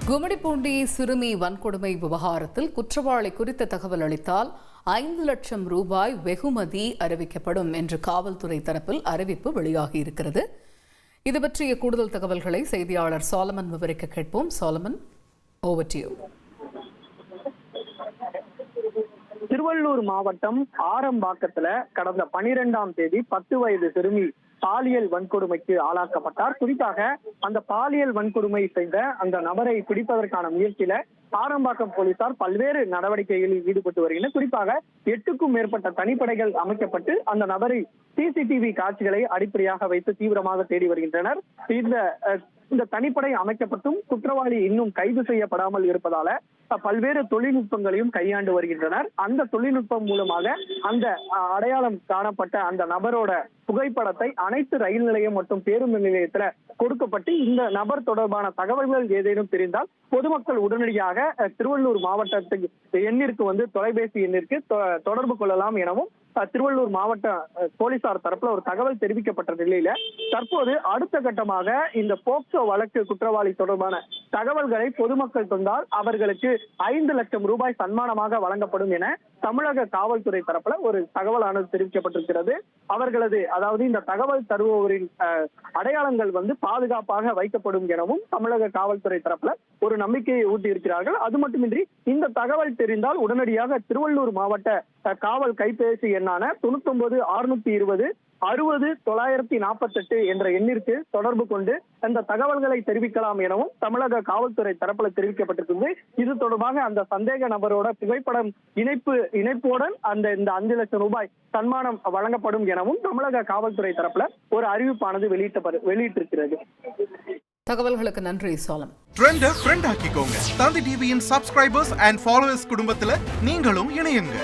கும்மிடிப்பூண்டி சிறுமி வன்கொடுமை விவகாரத்தில் குற்றவாளி குறித்த தகவல் அளித்தால் 5 லட்சம் ரூபாய் வெகுமதி அறிவிக்கப்படும் என்று காவல்துறை தரப்பில் அறிவிப்பு வெளியாகியிருக்கிறது. இது பற்றிய கூடுதல் தகவல்களை செய்தியாளர் சாலமன் விவரிக்க கேட்போம். Solomon, over to you. Tiruvallur மாவட்டம் ஆரம்பாக்கத்துல கடந்த 12ஆம் தேதி 10 வயது சிறுமி பாலியல் வன்கொடுமைக்கு ஆளாக்கப்பட்டார். குறிப்பாக அந்த பாலியல் வன்கொடுமை செய்த அந்த நபரை பிடிப்பதற்கான முயற்சியில ஆரம்பாக்கம் போலீசார் பல்வேறு நடவடிக்கைகளில் ஈடுபட்டு வருகின்றனர். குறிப்பாக 8க்கும் மேற்பட்ட தனிப்படைகள் அமைக்கப்பட்டு அந்த நபரை சிசிடிவி காட்சிகளை அடிப்படையாக வைத்து தீவிரமாக தேடி வருகின்றனர். இந்த தனிப்படை அமைக்கப்பட்டும் குற்றவாளி இன்னும் கைது செய்யப்படாமல் இருப்பதால பல்வேறு தொழில்நுட்பங்களையும் கையாண்டு வருகின்றனர். அந்த தொழில்நுட்பம் மூலமாக அந்த அடையாளம் காணப்பட்ட அந்த நபரோட புகைப்படத்தை அனைத்து ரயில் நிலையம் மற்றும் பேருந்து நிலையத்துல கொடுக்கப்பட்டு இந்த நபர் தொடர்பான தகவல்கள் ஏதேனும் தெரிந்தால் பொதுமக்கள் உடனடியாக திருவள்ளூர் மாவட்டத்துக்கு எண்ணிற்கு தொலைபேசி எண்ணிற்கு தொடர்பு கொள்ளலாம் எனவும் திருவள்ளூர் மாவட்ட போலீசார் தரப்புல ஒரு தகவல் தெரிவிக்கப்பட்ட நிலையில தற்போது அடுத்த கட்டமாக இந்த போக்சோ வழக்கு குற்றவாளி தொடர்பான தகவல்களை பொதுமக்கள் தந்தால் அவர்களுக்கு 5 லட்சம் ரூபாய் சன்மானமாக வழங்கப்படும் என தமிழக காவல்துறை தரப்புல ஒரு தகவலானது தெரிவிக்கப்பட்டிருக்கிறது. அவர்களது அதாவது இந்த தகவல் தருபவரின் அடையாளங்கள் பாதுகாப்பாக வைக்கப்படும் எனவும் தமிழக காவல்துறை தரப்புல ஒரு நம்பிக்கையை ஊட்டி இருக்கிறார்கள். அது மட்டுமின்றி இந்த தகவல் தெரிந்தால் உடனடியாக திருவள்ளூர் மாவட்ட காவல் கைபேசி எண்ணான 99 620 60 948 என்ற எண்ணிற்கு தொடர்பு கொண்டு அந்த தகவல்களை தெரிவிக்கலாம் எனவும் தமிழக காவல்துறை தரப்புல தெரிவிக்கப்பட்டிருக்கிறது. இது தொடர்பாக அந்த சந்தேக நபரோட புகைப்படம் இணைப்புடன் இந்த 5 லட்சம் ரூபாய் சன்மானம் வழங்கப்படும் எனவும் தமிழக காவல்துறை தரப்புல ஒரு அறிவிப்பானது வெளியிட்டிருக்கிறது. தகவல்களுக்கு நன்றி சாலம். ட்ரெண்ட ஃப்ரெண்ட் ஆக்கிக்கோங்க. தந்தி டிவியின் சப்ஸ்கிரைபர்ஸ் அண்ட் ஃபாலோவர்ஸ் குடும்பத்துல நீங்களும் இணையுங்க.